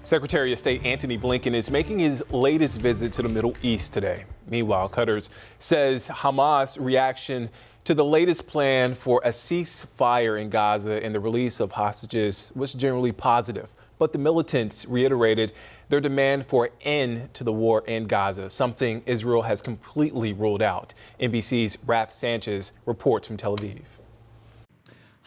Secretary of State Antony Blinken is making his latest visit to the Middle East today. Meanwhile, Qatar says Hamas' reaction to the latest plan for a ceasefire in Gaza and the release of hostages was generally positive. But the militants reiterated their demand for an end to the war in Gaza, something Israel has completely ruled out. NBC's Raf Sanchez reports from Tel Aviv.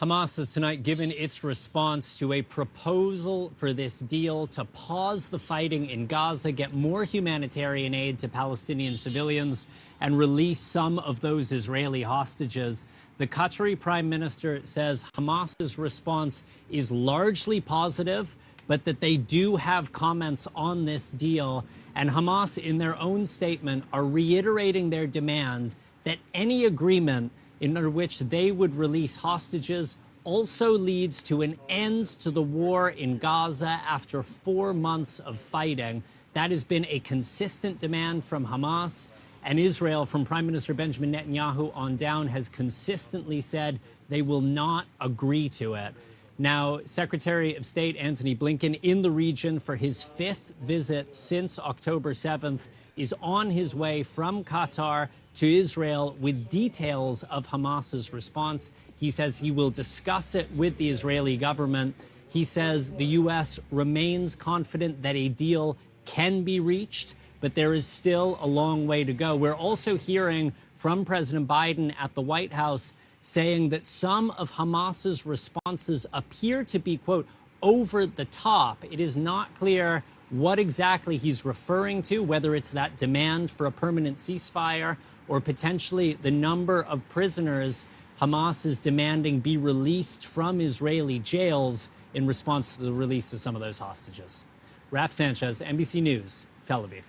Hamas has tonight given its response to a proposal for this deal to pause the fighting in Gaza, get more humanitarian aid to Palestinian civilians, and release some of those Israeli hostages. The Qatari prime minister says Hamas's response is largely positive, but that they do have comments on this deal. And Hamas, in their own statement, are reiterating their demand that any agreement in which they would release hostages also leads to an end to the war in Gaza after 4 months of fighting. That has been a consistent demand from Hamas, and Israel, from Prime Minister Benjamin Netanyahu on down, has consistently said they will not agree to it. Now, Secretary of State Antony Blinken, in the region for his 5th visit since October 7th, is on his way from Qatar to Israel with details of Hamas's response. He says he will discuss it with the Israeli government. He says the U.S. remains confident that a deal can be reached, but there is still a long way to go. We're also hearing from President Biden at the White House saying that some of Hamas's responses appear to be, quote, over the top. It is not clear what exactly he's referring to, whether it's that demand for a permanent ceasefire or potentially the number of prisoners Hamas is demanding be released from Israeli jails in response to the release of some of those hostages. Raf Sanchez, NBC News, Tel Aviv.